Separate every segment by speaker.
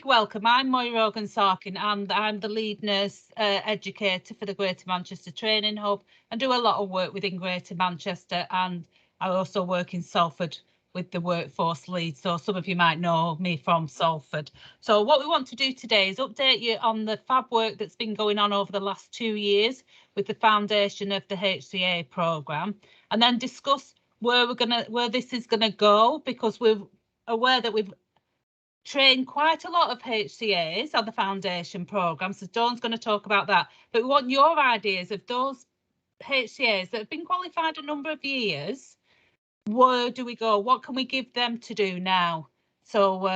Speaker 1: welcome. I'm Moira Sarkin and I'm the lead nurse educator for the Greater Manchester Training Hub and do a lot of work within Greater Manchester, and I also work in Salford with the workforce lead, so some of you might know me from Salford. So what we want to do today is update you on the fab work that's been going on over the last 2 years with the foundation of the HCA programme, and then discuss where this is gonna go, because we're aware that we've trained quite a lot of HCAs on the foundation programme, so Dawn's going to talk about that. But we want your ideas of those HCAs that have been qualified a number of years. Where do we go? What can we give them to do now? So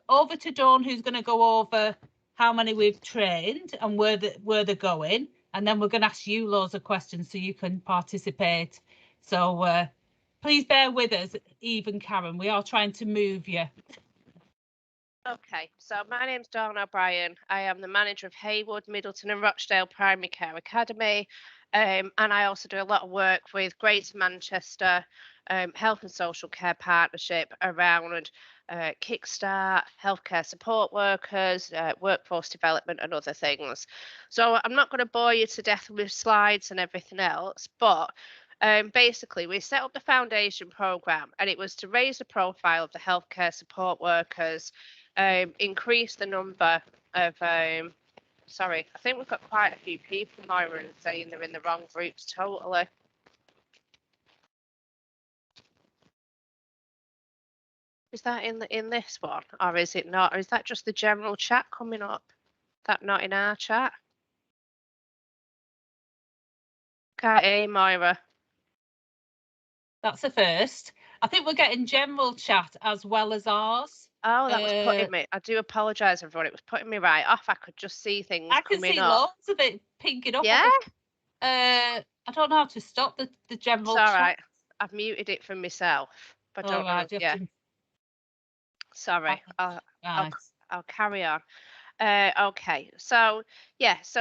Speaker 1: over to Dawn, who's going to go over how many we've trained and where they're going, and then we're going to ask you loads of questions so you can participate. So please bear with us, Eve and Karen. We are trying to move you.
Speaker 2: Okay, so my name's Dawn O'Brien. I am the manager of Haywood, Middleton and Rochdale Primary Care Academy, and I also do a lot of work with Greater Manchester Health and Social Care Partnership around Kickstart, healthcare support workers, workforce development and other things. So I'm not going to bore you to death with slides and everything else, but basically we set up the foundation programme, and it was to raise the profile of the healthcare support workers, increase the number of sorry, I think we've got quite a few people now saying they're in the wrong groups totally. Is that in this one, or is it not? Or is that just the general chat coming up? That not in our chat? Can't hear Moira.
Speaker 1: That's a first. I think we're getting general chat as well as ours.
Speaker 2: Oh, that was putting me. I do apologise, everyone. It was putting me right off. I could just see things
Speaker 1: I can
Speaker 2: coming
Speaker 1: see
Speaker 2: up.
Speaker 1: loads of it pinking up.
Speaker 2: Yeah.
Speaker 1: I don't know how to stop the general
Speaker 2: it's all
Speaker 1: chat.
Speaker 2: Right. I've muted it from myself. I don't know. Yeah. Sorry. I'll carry on. Okay, so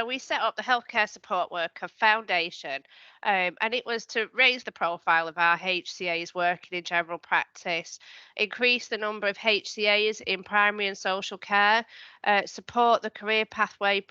Speaker 2: we set up the Healthcare Support Worker Foundation, and it was to raise the profile of our HCAs working in general practice, increase the number of HCAs in primary and social care, support the career pathway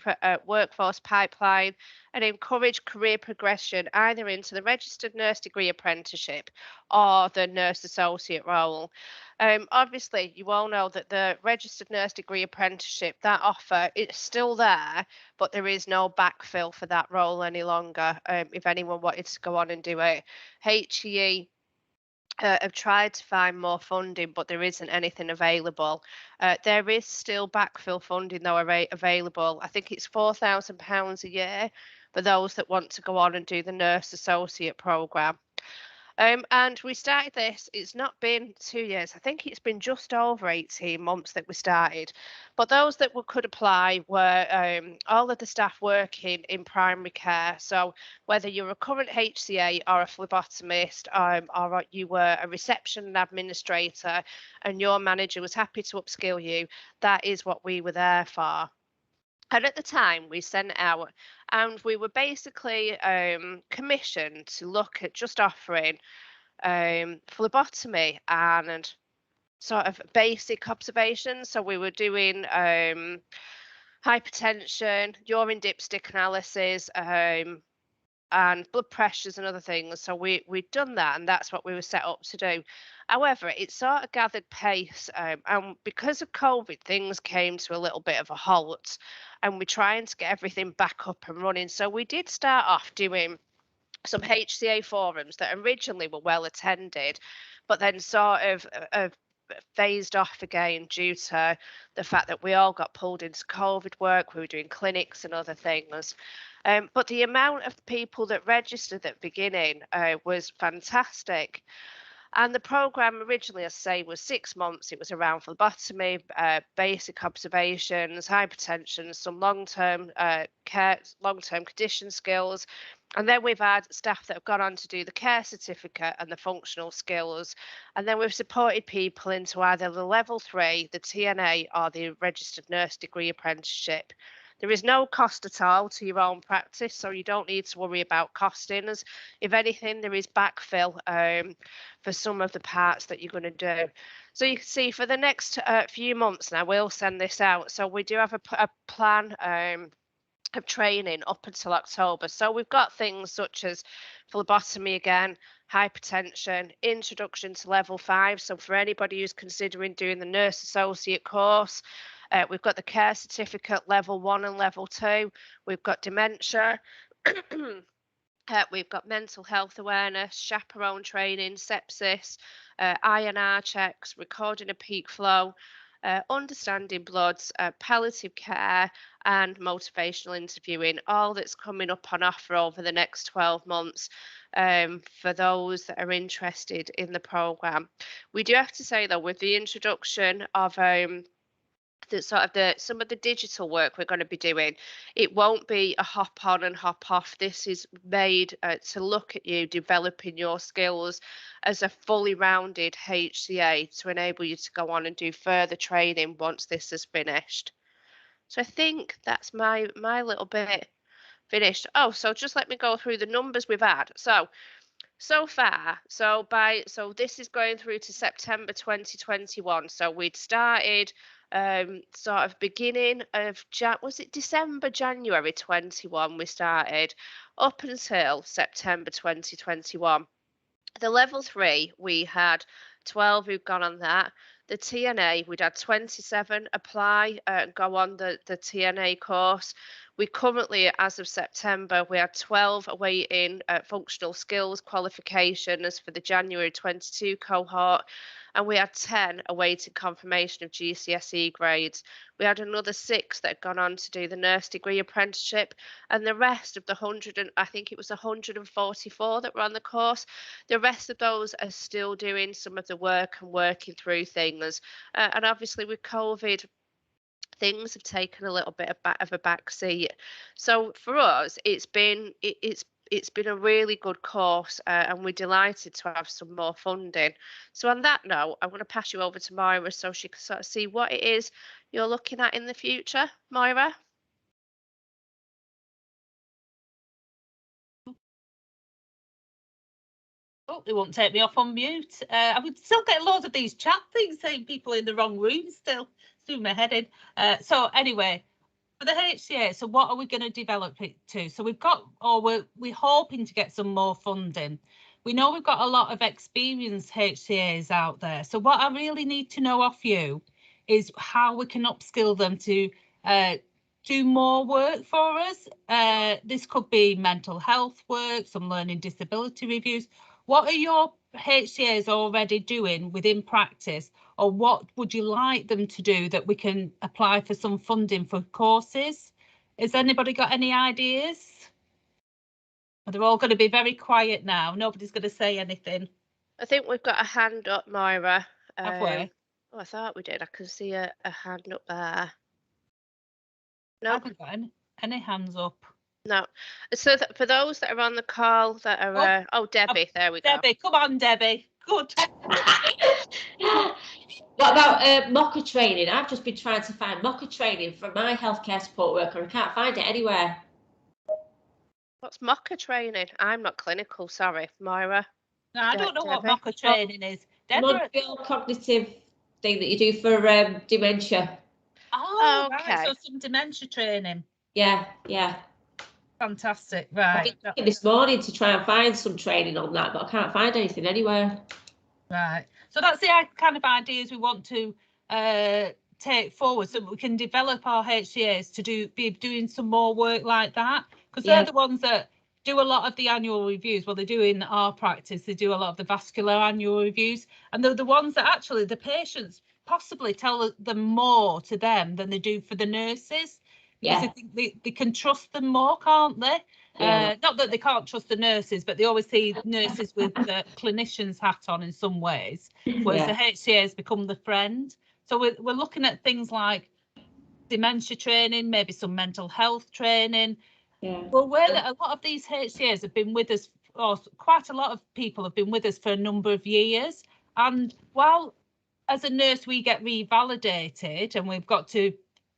Speaker 2: workforce pipeline, and encourage career progression either into the registered nurse degree apprenticeship or the nurse associate role. Obviously, you all know that the registered nurse degree apprenticeship, that offer, it's still there, but there is no backfill for that role any longer. If anyone wanted to go on and do it, HCE have tried to find more funding, but there isn't anything available. There is still backfill funding though available. I think it's £4,000 a year for those that want to go on and do the nurse associate programme. And we started this, it's not been 2 years, I think it's been just over 18 months that we started. But those that could apply were all of the staff working in primary care. So whether you're a current HCA or a phlebotomist, or you were a reception administrator and your manager was happy to upskill you, that is what we were there for. And at the time, we sent out, and we were basically commissioned to look at just offering phlebotomy and sort of basic observations. So we were doing hypertension, urine dipstick analysis, and blood pressures and other things. So we'd done that, and that's what we were set up to do. However, it sort of gathered pace, and because of COVID, things came to a little bit of a halt, and we're trying to get everything back up and running. So we did start off doing some HCA forums that originally were well attended, but then sort of phased off again due to the fact that we all got pulled into COVID work. We were doing clinics and other things. But the amount of people that registered at the beginning was fantastic. And the programme originally, as I say, was 6 months. It was around phlebotomy, basic observations, hypertension, some long-term care, long-term condition skills. And then we've had staff that have gone on to do the care certificate and the functional skills. And then we've supported people into either the level 3, the TNA, or the registered nurse degree apprenticeship. There is no cost at all to your own practice, so you don't need to worry about costings. If anything, there is backfill for some of the parts that you're going to do. So you can see for the next few months now, we'll send this out. So we do have a plan of training up until October. So we've got things such as phlebotomy again, hypertension, introduction to level 5. So for anybody who's considering doing the nurse associate course, we've got the care certificate level 1 and level 2. We've got dementia. We've got mental health awareness, chaperone training, sepsis, INR checks, recording a peak flow, understanding bloods, palliative care, and motivational interviewing, all that's coming up on offer over the next 12 months for those that are interested in the programme. We do have to say, though, with the introduction of some of the digital work we're going to be doing, it won't be a hop on and hop off. This is made to look at you developing your skills as a fully rounded HCA to enable you to go on and do further training once this is finished. So I think that's my little bit finished. Oh, so just let me go through the numbers we've had. So far, so this is going through to September 2021. So we'd started sort of beginning of December, January 21 we started up until September 2021. The level 3, we had 12 who've gone on that. The TNA, we'd had 27 apply and go on the TNA course. We currently, as of September, we had 12 awaiting functional skills qualifications for the January 22 cohort, and we had 10 awaiting confirmation of GCSE grades. We had another 6 that had gone on to do the nurse degree apprenticeship, and the rest of the 144 that were on the course, the rest of those are still doing some of the work and working through things. And obviously with COVID, things have taken a little bit of a back seat. So for us, it's been a really good course, and we're delighted to have some more funding. So on that note, I'm going to pass you over to Moira so she can sort of see what it is you're looking at in the future. Moira?
Speaker 1: Oh, they won't take me off on mute. I would still get loads of these chat things saying people in the wrong room still. Doing my head in. So anyway, for the HCA, so what are we going to develop it to? So we're hoping to get some more funding. We know we've got a lot of experienced HCAs out there. So what I really need to know off you is how we can upskill them to do more work for us. This could be mental health work, some learning disability reviews. What are your HCAs already doing within practice, or what would you like them to do that we can apply for some funding for courses? Has anybody got any ideas? They're all going to be very quiet now. Nobody's going to say anything.
Speaker 2: I think we've got a hand up, Moira.
Speaker 1: Have we?
Speaker 2: Oh, I thought we did. I can see a hand up there. No,
Speaker 1: I haven't got any hands up.
Speaker 2: No. So for those that are on the call that are, Debbie, there we go.
Speaker 1: Debbie, come on, Debbie. Good.
Speaker 3: What about Mocha training? I've just been trying to find Mocha training for my healthcare support worker. I can't find it anywhere.
Speaker 2: What's Mocha training? I'm not clinical, sorry, Moira.
Speaker 1: No, I don't know what Mocha training is. Deborah,
Speaker 3: cognitive thing that you do for dementia.
Speaker 1: Oh, okay. Right. So some dementia training.
Speaker 3: Yeah.
Speaker 1: Fantastic, right.
Speaker 3: I've been looking this morning to try and find some training on that, but I can't find anything anywhere. Right.
Speaker 1: So that's the kind of ideas we want to take forward, so we can develop our HCAs to be doing some more work like that, because they're the ones that do a lot of the annual reviews. Well, they do in our practice, they do a lot of the vascular annual reviews, and they're the ones that actually the patients possibly tell them more to them than they do for the nurses. Because I think they can trust them more, can't they? Not that they can't trust the nurses, but they always see nurses with the clinician's hat on in some ways, whereas the HCAs become the friend. So we're looking at things like dementia training, maybe some mental health training. Well, where a lot of these HCAs have been with us, or quite a lot of people have been with us for a number of years. And while as a nurse we get revalidated and we've got to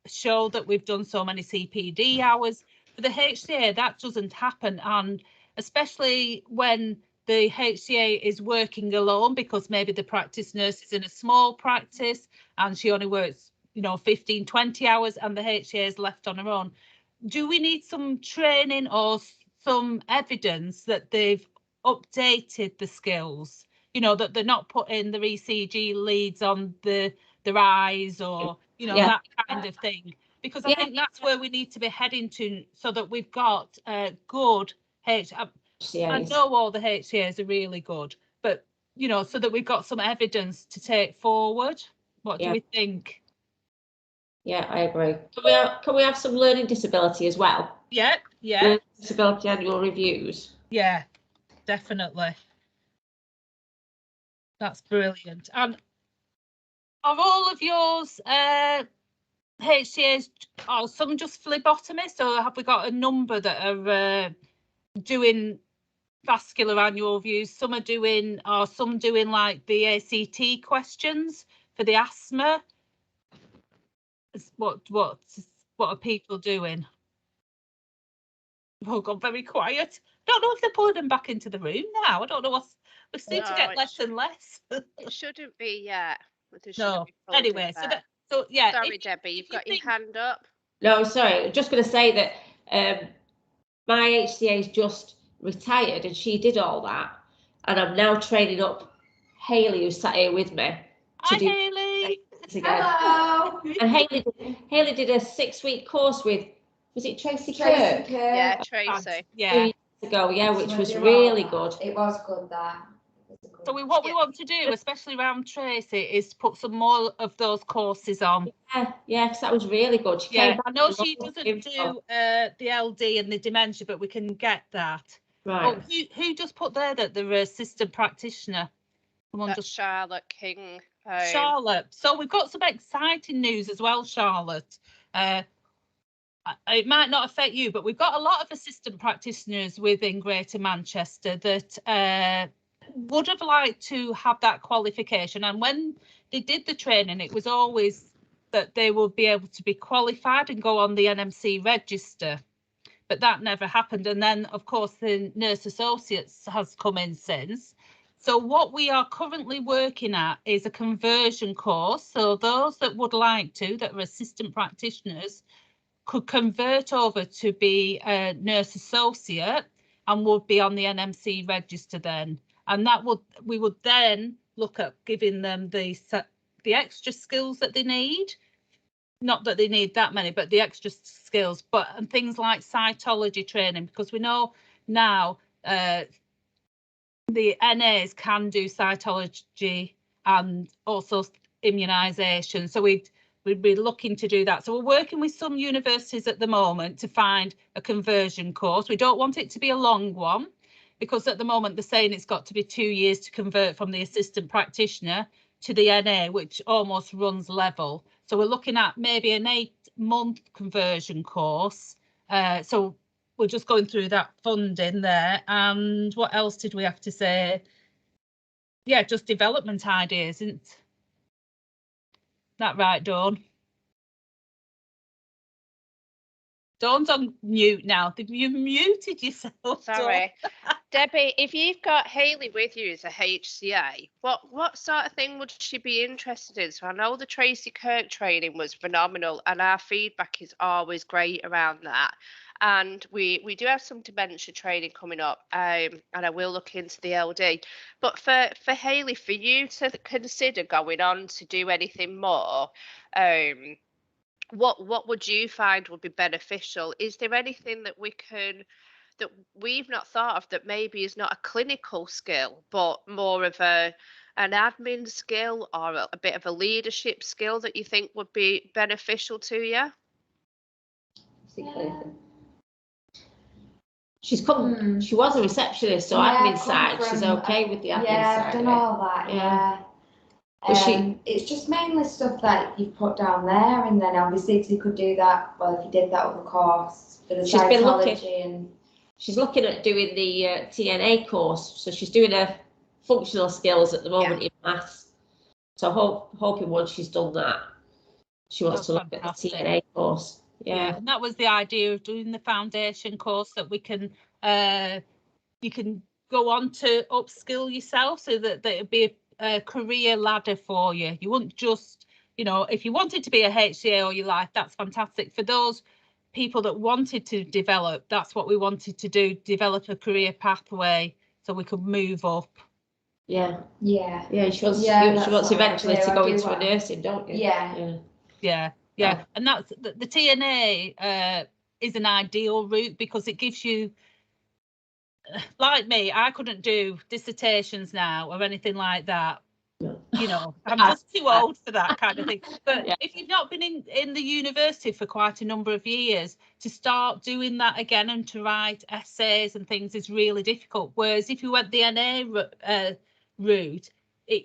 Speaker 1: show that we've done so many CPD hours. For the HCA, that doesn't happen, and especially when the HCA is working alone, because maybe the practice nurse is in a small practice and she only works, 15, 20 hours, and the HCA is left on her own. Do we need some training or some evidence that they've updated the skills? That they're not putting the ECG leads on their eyes, or that kind of thing, because I think that's where we need to be heading to, so that we've got good HCAs. I know all the HCAs are really good, but so that we've got some evidence to take forward. What do we think?
Speaker 3: Yeah, I agree. Can we have some learning disability as well?
Speaker 1: Yeah.
Speaker 3: Learning disability annual reviews.
Speaker 1: Yeah, definitely. That's brilliant. And are all of yours HCAs, are some just phlebotomists, or have we got a number that are doing vascular annual reviews? Some doing like the ACT questions for the asthma. What are people doing? We've all gone very quiet. Don't know if they're pulling them back into the room now. I don't know what's. We seem to get less and less.
Speaker 2: It shouldn't be yet.
Speaker 1: No. Anyway, so yeah.
Speaker 2: Sorry, Debbie, you've got your hand up.
Speaker 3: No, sorry. I'm just going to say that my HCA's just retired and she did all that, and I'm now training up Hayley, who's sat here with me.
Speaker 1: Hi, Hayley.
Speaker 3: Hello. And Hayley did a 6-week course with, was it Tracy Kirk?
Speaker 2: Yeah, Tracy.
Speaker 1: Yeah.
Speaker 3: 2 years ago, yeah, which was really good.
Speaker 4: It was good, that.
Speaker 1: So what we want to do, especially around Tracy, is put some more of those courses on.
Speaker 3: Yeah, because that was really good. She came back.
Speaker 1: I know she doesn't do the LD and the dementia, but we can get that.
Speaker 3: Right.
Speaker 1: Oh, who just put there that the assistant practitioner?
Speaker 2: That's Charlotte King.
Speaker 1: Charlotte. So we've got some exciting news as well, Charlotte. It might not affect you, but we've got a lot of assistant practitioners within Greater Manchester that would have liked to have that qualification. And when they did the training, it was always that they would be able to be qualified and go on the NMC register. But that never happened. And then, of course, the Nurse Associates has come in since. So what we are currently working at is a conversion course. So those that would like to, that are assistant practitioners, could convert over to be a nurse associate and would be on the NMC register then. And we would then look at giving them the extra skills that they need. Not that they need that many, but the extra skills, and things like cytology training, because we know now the NAs can do cytology and also immunisation. So we'd be looking to do that. So we're working with some universities at the moment to find a conversion course. We don't want it to be a long one, because at the moment they're saying it's got to be 2 years to convert from the assistant practitioner to the NA, which almost runs level. So we're looking at maybe an 8-month conversion course. So we're just going through that funding there. And what else did we have to say? Yeah, just development ideas, isn't that right, Dawn? Dawn's on mute now. You've muted yourself.
Speaker 2: Sorry. Debbie, if you've got Hayley with you as a HCA, what sort of thing would she be interested in? So I know the Tracy Kirk training was phenomenal, and our feedback is always great around that. And we do have some dementia training coming up, and I will look into the LD. But for Hayley, for you to consider going on to do anything more, what would you find would be beneficial? Is there anything that we've not thought of that maybe is not a clinical skill, but more of an admin skill or a bit of a leadership skill that you think would be beneficial to you?
Speaker 3: She's come. She was a receptionist, so admin side. She's okay with the admin side.
Speaker 4: Yeah, I've done all that. Yeah. It's just mainly stuff that you've put down there, and then obviously if you could do that, well, if you did that other course for the cytology, and
Speaker 3: she's looking at doing the TNA course, so she's doing her functional skills at the moment in maths. So hoping once she's done that, she wants
Speaker 1: That's
Speaker 3: to look at the
Speaker 1: fantastic.
Speaker 3: TNA course. Yeah.
Speaker 1: And that was the idea of doing the foundation course, that we can you can go on to upskill yourself, so that it'd be a career ladder for you. You wouldn't just, you know, if you wanted to be a HCA all your life, that's fantastic. For those people that wanted to develop, that's what we wanted to do, develop a career pathway so we could move up.
Speaker 3: Yeah.
Speaker 4: Yeah.
Speaker 3: Yeah, she wants eventually to go into a nursing, don't you?
Speaker 1: Yeah. And that's the TNA is an ideal route, because it gives you, like me, I couldn't do dissertations now or anything like that. You know, I'm just too old for that kind of thing. But if you've not been in the university for quite a number of years, to start doing that again and to write essays and things is really difficult. Whereas if you went the NA route, it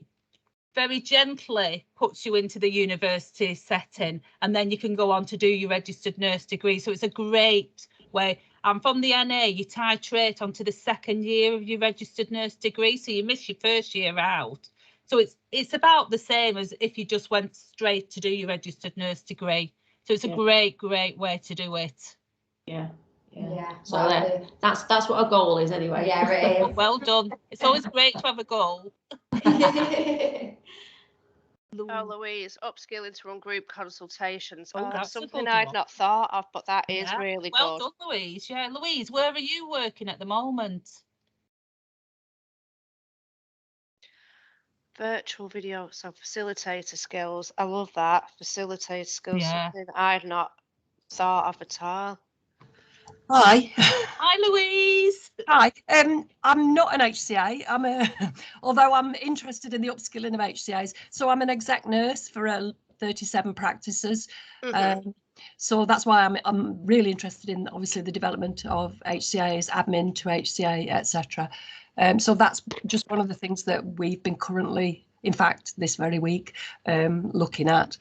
Speaker 1: very gently puts you into the university setting, and then you can go on to do your registered nurse degree. So it's a great way. And from the NA, you titrate onto the second year of your registered nurse degree, so you miss your first year out. So it's about the same as if you just went straight to do your registered nurse degree. So it's a great way to do it.
Speaker 3: Yeah. So that's what our goal is anyway.
Speaker 4: Yeah, it is.
Speaker 1: Well done. It's always great to have a goal.
Speaker 2: Oh, Louise, upskilling to run group consultations.
Speaker 1: Oh,
Speaker 2: That's
Speaker 1: that's a
Speaker 2: something
Speaker 1: good
Speaker 2: I'd
Speaker 1: one.
Speaker 2: not thought of, but that is really
Speaker 1: well
Speaker 2: good.
Speaker 1: Well done, Louise. Yeah, Louise, where are you working at the moment?
Speaker 2: Virtual video, so facilitator skills. I love that. Facilitator skills, something I'd not thought of at all.
Speaker 5: Hi.
Speaker 1: Hi, Louise.
Speaker 5: Hi. I'm not an HCA. Although I'm interested in the upskilling of HCAs. So I'm an exec nurse for 37 practices. So that's why I'm really interested in, obviously, the development of HCAs, admin to HCA, etc. So that's just one of the things that we've been currently, in fact, this very week, looking at.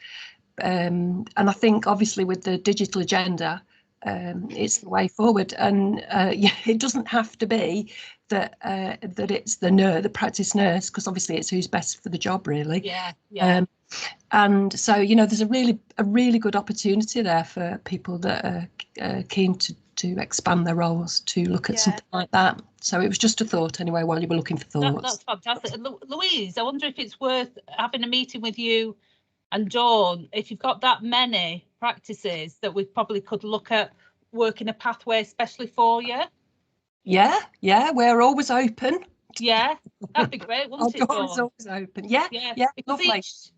Speaker 5: And I think, obviously, with the digital agenda, it's the way forward. And it doesn't have to be that it's the practice nurse, because obviously it's who's best for the job, really. And so, there's a really good opportunity there for people that are keen to expand their roles, to look at something like that. So it was just a thought anyway, while you were looking for thoughts.
Speaker 1: That's fantastic. Louise, I wonder if it's worth having a meeting with you and Dawn, if you've got that many practices, that we probably could look at working a pathway especially for you. Yeah,
Speaker 5: we're always open.
Speaker 1: Yeah, that'd be great, wouldn't it, Dawn?
Speaker 5: It's always open. Yeah,
Speaker 1: because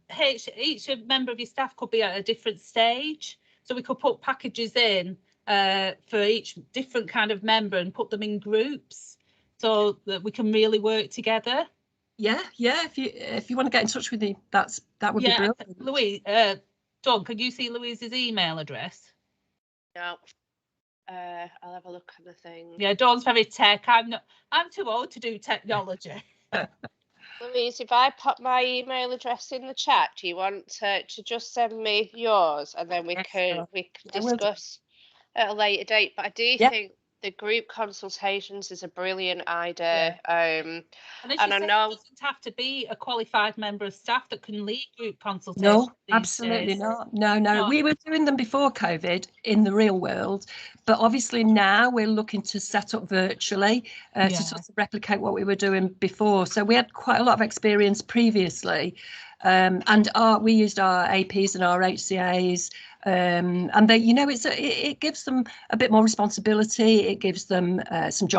Speaker 1: each member of your staff could be at a different stage, so we could put packages in for each different kind of member and put them in groups so that we can really work together. Yeah.
Speaker 5: If you want to get in touch with me, that would be brilliant.
Speaker 1: Louise, Dawn, can you see Louise's email address?
Speaker 2: No. I'll have a look at the thing.
Speaker 1: Yeah, Dawn's very tech. I'm too old to do technology.
Speaker 2: Louise, if I pop my email address in the chat, do you want to just send me yours, and then we can discuss at a later date? But I do think the group consultations is a brilliant idea. And
Speaker 1: I know it doesn't have to be a qualified member of staff that can lead group consultations.
Speaker 5: No, absolutely not. No. We were doing them before COVID in the real world, but obviously now we're looking to set up virtually to sort of replicate what we were doing before. So we had quite a lot of experience previously. And we used our APs and our HCAs, and they, it gives them a bit more responsibility. It gives them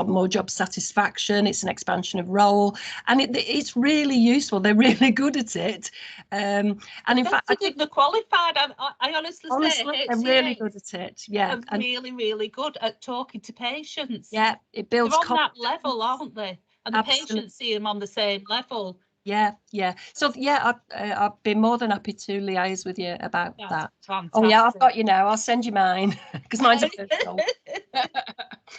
Speaker 5: more job satisfaction. It's an expansion of role, and it's really useful. They're really good at it. And in fact, I think
Speaker 1: they're qualified. I honestly say
Speaker 5: they're really good at it. Yeah,
Speaker 1: and really good at talking to patients.
Speaker 5: Yeah, it builds.
Speaker 1: They're on that level, aren't they? And the patients see them on the same level.
Speaker 5: Yeah. So I'd be more than happy to liaise with you about that.
Speaker 1: Fantastic.
Speaker 5: Oh yeah, I've got you now. I'll send you mine because mine's a personal.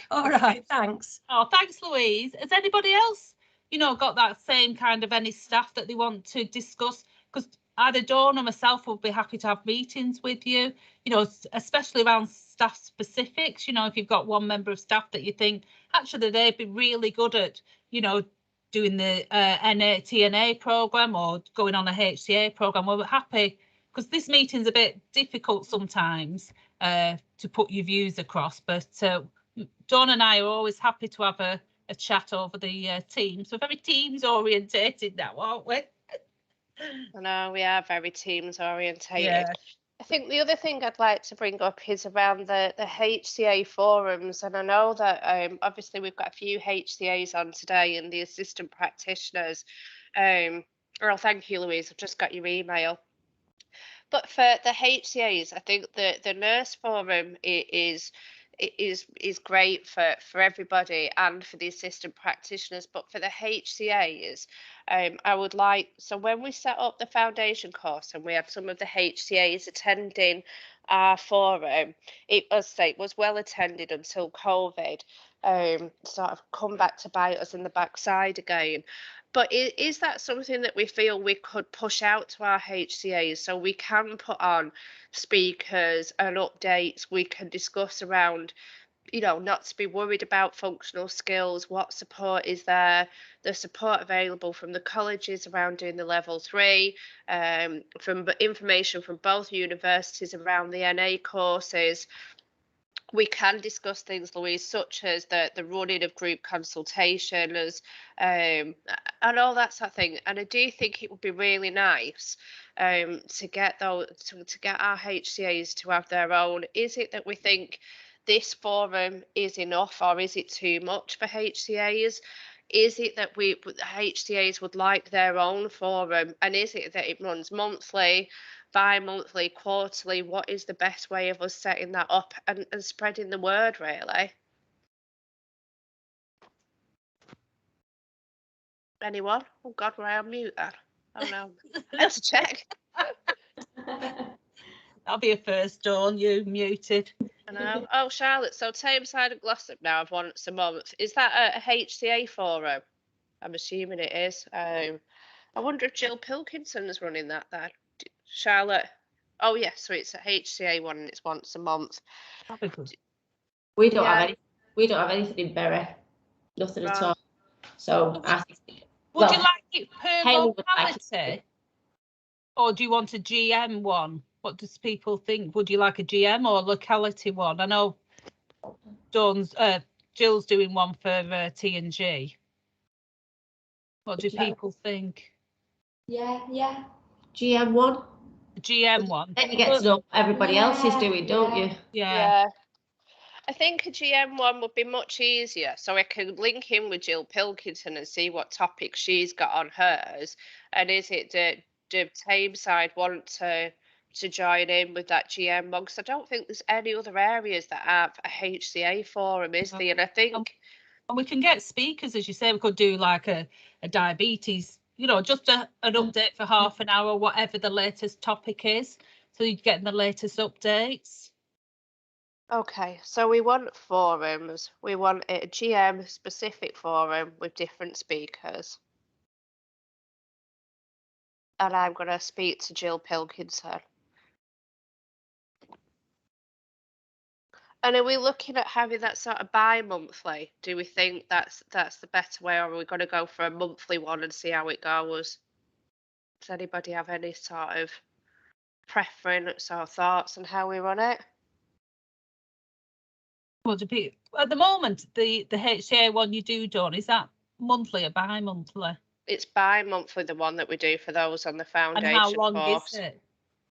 Speaker 5: All right, thanks.
Speaker 1: Oh, thanks, Louise. Has anybody else, got that same kind of any staff that they want to discuss? Because either Dawn or myself will be happy to have meetings with you. Especially around staff specifics. If you've got one member of staff that you think actually they'd be really good at, doing the TNA program or going on a HCA program, we're happy because this meeting's a bit difficult sometimes to put your views across, but Dawn and I are always happy to have a chat over the Teams. We're very Teams orientated now, aren't we?
Speaker 2: I know we are very Teams orientated.
Speaker 1: Yeah.
Speaker 2: I think the other thing I'd like to bring up is around the HCA forums, and I know that obviously we've got a few HCAs on today and the assistant practitioners. Well, thank you, Louise. I've just got your email. But for the HCAs, I think the nurse forum is great for everybody and for the assistant practitioners. But for the HCAs, I would like, so when we set up the foundation course and we had some of the HCAs attending our forum, it was well attended until COVID sort of come back to bite us in the backside again. But is that something that we feel we could push out to our HCAs so we can put on speakers and updates? We can discuss around, you know, not to be worried about functional skills, what support is there, the support available from the colleges around doing the level 3, from information from both universities around the NA courses. We can discuss things, Louise, such as the running of group consultations and all that sort of thing. And I do think it would be really nice to get to get our HCAs to have their own. Is it that we think this forum is enough, or is it too much for HCAs? Is it that HCAs would like their own forum, and is it that it runs monthly, bi-monthly, quarterly? What is the best way of us setting that up and spreading the word, really? Anyone? Oh God, were I on mute then? Oh no. Let's check.
Speaker 1: That'll be a first, Dawn. You muted.
Speaker 2: I know. Oh, Charlotte, so Tameside and Glossop now have once a month. Is that a HCA forum? I'm assuming it is. I wonder if Jill Pilkinson's running that then. Charlotte. Oh yes, so it's a HCA one and it's once a month.
Speaker 3: We don't have any. We don't have anything in Bury. Nothing at all. So I think,
Speaker 1: would you like it per
Speaker 3: Hayley
Speaker 1: locality, or do you want a GM one? What does people think? Would you like a GM or a locality one? I know Jill's doing one for T&G. What do people think?
Speaker 4: Yeah.
Speaker 3: GM one.
Speaker 1: GM one.
Speaker 3: Then you get to know what everybody else is doing, don't you?
Speaker 1: Yeah.
Speaker 2: I think a GM one would be much easier, so I can link in with Jill Pilkinson and see what topics she's got on hers. And is it the Tameside want to join in with that GM one? Because I don't think there's any other areas that have a HCA forum, is there? And I think,
Speaker 1: and we can get speakers, as you say. We could do like a diabetes, you know, just an update for half an hour, whatever the latest topic is, so you're getting the latest updates.
Speaker 2: Okay, so we want forums. We want a GM specific forum with different speakers. And I'm going to speak to Jill Pilkinson. And are we looking at having that sort of bi-monthly? Do we think that's the better way, or are we going to go for a monthly one and see how it goes? Does anybody have any sort of preference or thoughts on how we run it?
Speaker 1: Well, at the moment, the HCA one you do, Dawn, is that monthly or bi-monthly?
Speaker 2: It's bi-monthly, the one that we do for those on the foundation
Speaker 1: and how long
Speaker 2: course.
Speaker 1: Is it?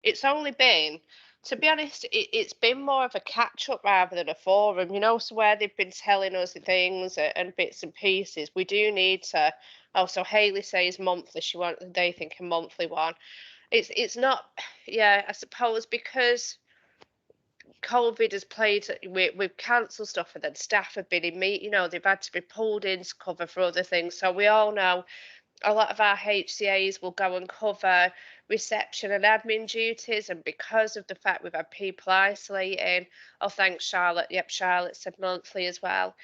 Speaker 2: It's only been, to be honest, it's been more of a catch-up rather than a forum, you know, so where they've been telling us things and bits and pieces. We do need to, so Hayley says monthly, they think a monthly one. It's not, yeah, I suppose because COVID has played, we've cancelled stuff, and then staff have been in meet, you know, they've had to be pulled in to cover for other things. So we all know a lot of our HCAs will go and cover reception and admin duties, and because of the fact we've had people isolating, thanks Charlotte. Yep, Charlotte said monthly as well.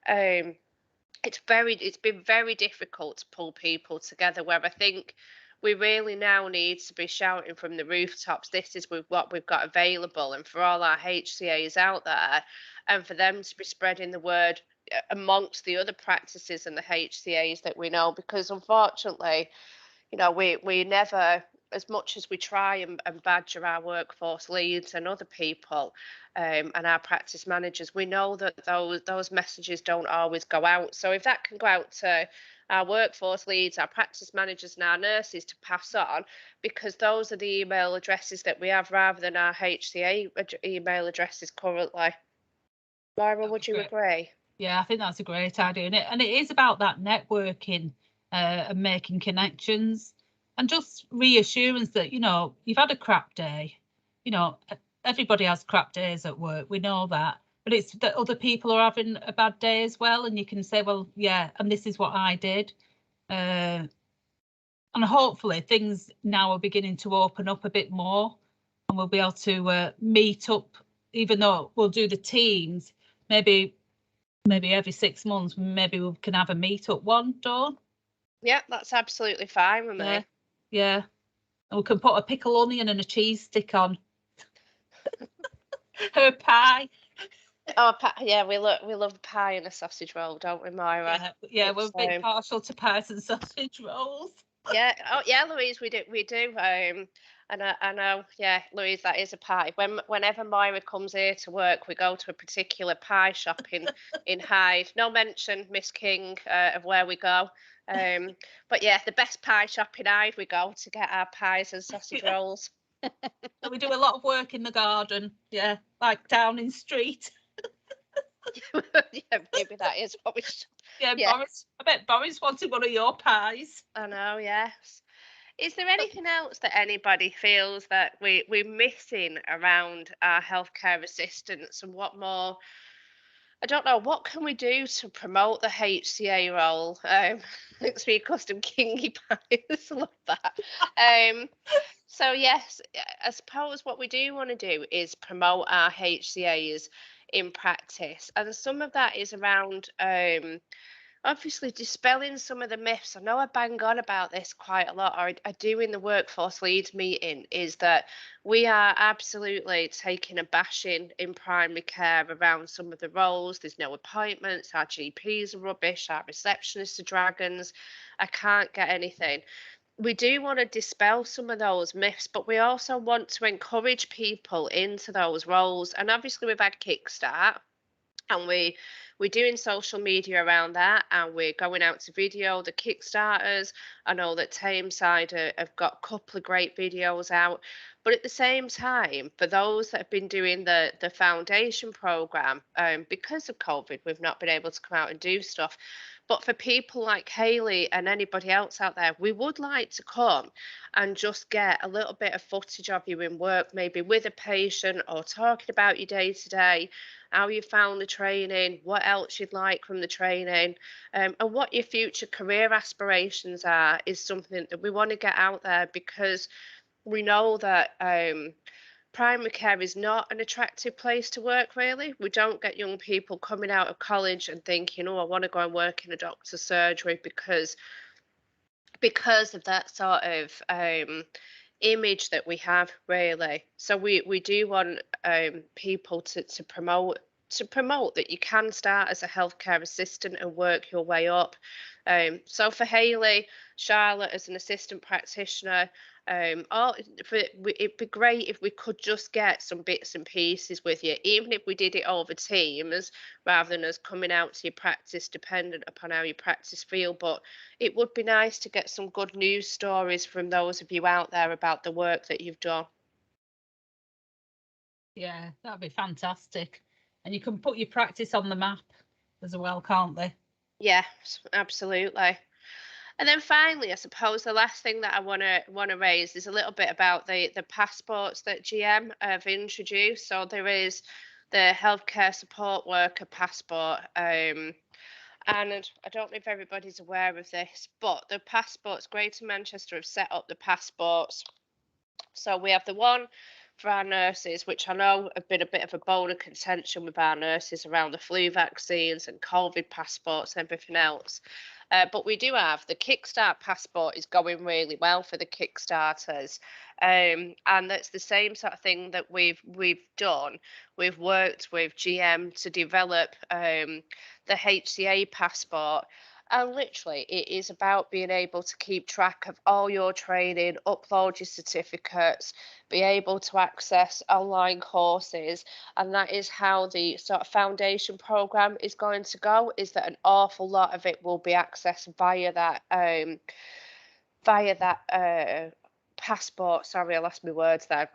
Speaker 2: It's been very difficult to pull people together, where I think we really now need to be shouting from the rooftops, this is what we've got available, and for all our HCAs out there, and for them to be spreading the word amongst the other practices and the HCAs that we know, because unfortunately, you know, we never as much as we try and badger our workforce leads and other people and our practice managers, we know that those messages don't always go out. So if that can go out to our workforce leads, our practice managers and our nurses to pass on, because those are the email addresses that we have rather than our HCA email addresses currently. Myra, would you agree?
Speaker 1: Yeah, I think that's a great idea. And it is about that networking and making connections and just reassurance that, you know, you've had a crap day. You know, everybody has crap days at work. We know that. But it's that other people are having a bad day as well. And you can say, well, yeah, and this is what I did. And hopefully things now are beginning to open up a bit more and we'll be able to meet up, even though we'll do the teams, maybe every 6 months, maybe we can have a meet up one, Dawn.
Speaker 2: Yeah, that's absolutely fine with me.
Speaker 1: Yeah. And we can put a pickle onion and a cheese stick on. Her pie.
Speaker 2: Oh, yeah, we love a pie and a sausage roll, don't we, Myra?
Speaker 1: Yeah, we're a bit partial to pies and sausage rolls.
Speaker 2: Yeah, oh yeah, Louise, we do. And I know, yeah, Louise, that is a pie. Whenever Myra comes here to work, we go to a particular pie shop in Hyde. No mention, Miss King, of where we go. But yeah, the best pie shop in Hyde we go to get our pies and sausage rolls.
Speaker 1: And we do a lot of work in the garden, yeah, like Downing Street.
Speaker 2: Yeah, maybe that is what we should.
Speaker 1: Yeah, Boris, I bet Boris wanted one of your pies.
Speaker 2: I know, yes. Is there anything else that anybody feels that we're missing around our healthcare assistants, and what more? I don't know, what can we do to promote the HCA role? Makes me a custom kingy pies. Love that. So yes, I suppose what we do want to do is promote our HCAs in practice, and some of that is around obviously dispelling some of the myths. I know I bang on about this quite a lot, or I do in the workforce leads meeting, is that we are absolutely taking a bashing in primary care around some of the roles. There's no appointments, our GPs are rubbish, our receptionists are dragons, I can't get anything. We do want to dispel some of those myths, but we also want to encourage people into those roles. And obviously we've had Kickstart, and we're doing social media around that, and we're going out to video the Kickstarters. I know that Tameside have got a couple of great videos out, but at the same time, for those that have been doing the foundation program, because of COVID, we've not been able to come out and do stuff. But for people like Hayley and anybody else out there, we would like to come and just get a little bit of footage of you in work, maybe with a patient, or talking about your day to day, how you found the training, what else you'd like from the training, and what your future career aspirations are, is something that we want to get out there, because we know that primary care is not an attractive place to work, really. We don't get young people coming out of college and thinking, oh, I want to go and work in a doctor's surgery, because of that sort of image that we have, really. So we do want people to promote that you can start as a healthcare assistant and work your way up. So for Hayley, Charlotte as an assistant practitioner, it'd be great if we could just get some bits and pieces with you, even if we did it over Teams rather than us coming out to your practice, dependent upon how your practice feel. But it would be nice to get some good news stories from those of you out there about the work that you've done.
Speaker 1: Yeah, that'd be fantastic. And you can put your practice on the map as well, can't they?
Speaker 2: Yes, absolutely. And then finally, I suppose the last thing that I want to raise is a little bit about the passports that GM have introduced. So there is the healthcare support worker passport, and I don't know if everybody's aware of this, but the passports, Greater Manchester have set up the passports. So we have the one for our nurses, which I know have been a bit of a bone of contention with our nurses around the flu vaccines and COVID passports and everything else. But we do have the Kickstart passport is going really well for the Kickstarters, and that's the same sort of thing that we've done. We've worked with GM to develop the HCA passport, And literally, it is about being able to keep track of all your training, upload your certificates, be able to access online courses. And that is how the sort of foundation program is going to go, is that an awful lot of it will be accessed via that passport. Sorry, I lost my words there.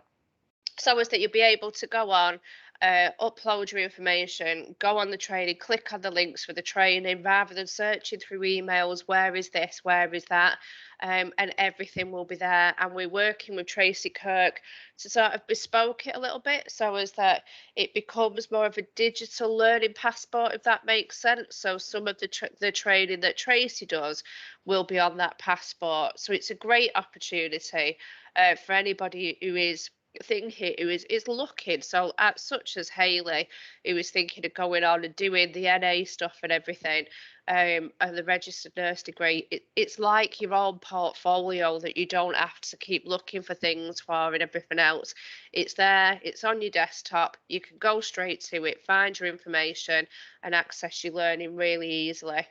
Speaker 2: So as that you'll be able to go on, upload your information, go on the training, click on the links for the training, rather than searching through emails, where is this, where is that, and everything will be there. And we're working with Tracy Kirk to sort of bespoke it a little bit, so as that it becomes more of a digital learning passport, if that makes sense. So some of the training that Tracy does will be on that passport. So it's a great opportunity for anybody who is thinking, who is looking, so at such as Hayley, who is thinking of going on and doing the NA stuff and everything, and the registered nurse degree. It's like your own portfolio that you don't have to keep looking for things for and everything else. It's there, it's on your desktop, you can go straight to it, find your information and access your learning really easily.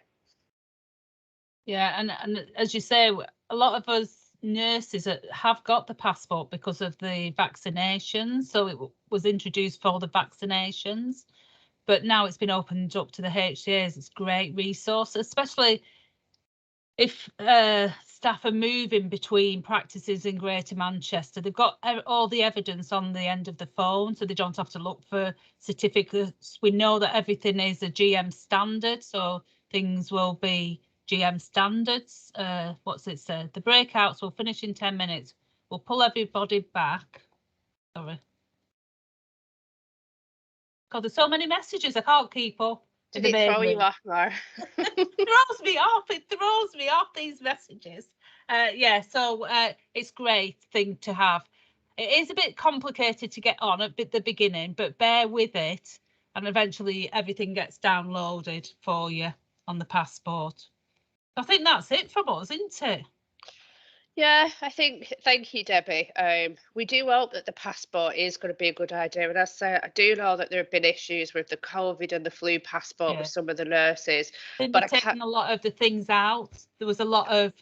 Speaker 1: Yeah, and as you say, a lot of us nurses have got the passport because of the vaccinations, so it was introduced for the vaccinations, but now it's been opened up to the HCAs. It's a great resource, especially if staff are moving between practices in Greater Manchester. They've got all the evidence on the end of the phone, so they don't have to look for certificates. We know that everything is a GM standard, so things will be GM standards. What's it say? The breakouts will finish in 10 minutes. We'll pull everybody back. Sorry. God, there's so many messages, I can't keep up.
Speaker 2: Did it throw you off, Mar?
Speaker 1: Throws me off. It throws me off, these messages. Yeah, so it's great thing to have. It is a bit complicated to get on at the beginning, but bear with it, and eventually everything gets downloaded for you on the passport. I think that's it from us, isn't it?
Speaker 2: Yeah, I think, thank you, Debbie. We do hope that the passport is going to be a good idea. And as I say, I do know that there have been issues with the COVID and the flu passport with some of the nurses.
Speaker 1: They've
Speaker 2: but
Speaker 1: taken a lot of the things out. There was a lot of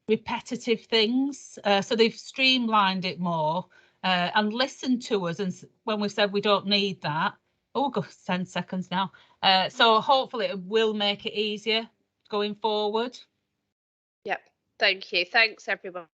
Speaker 1: repetitive things. So they've streamlined it more and listened to us. And when we said we don't need that, oh, go 10 seconds now. So hopefully it will make it easier going forward.
Speaker 2: Yep. Thank you. Thanks, everyone.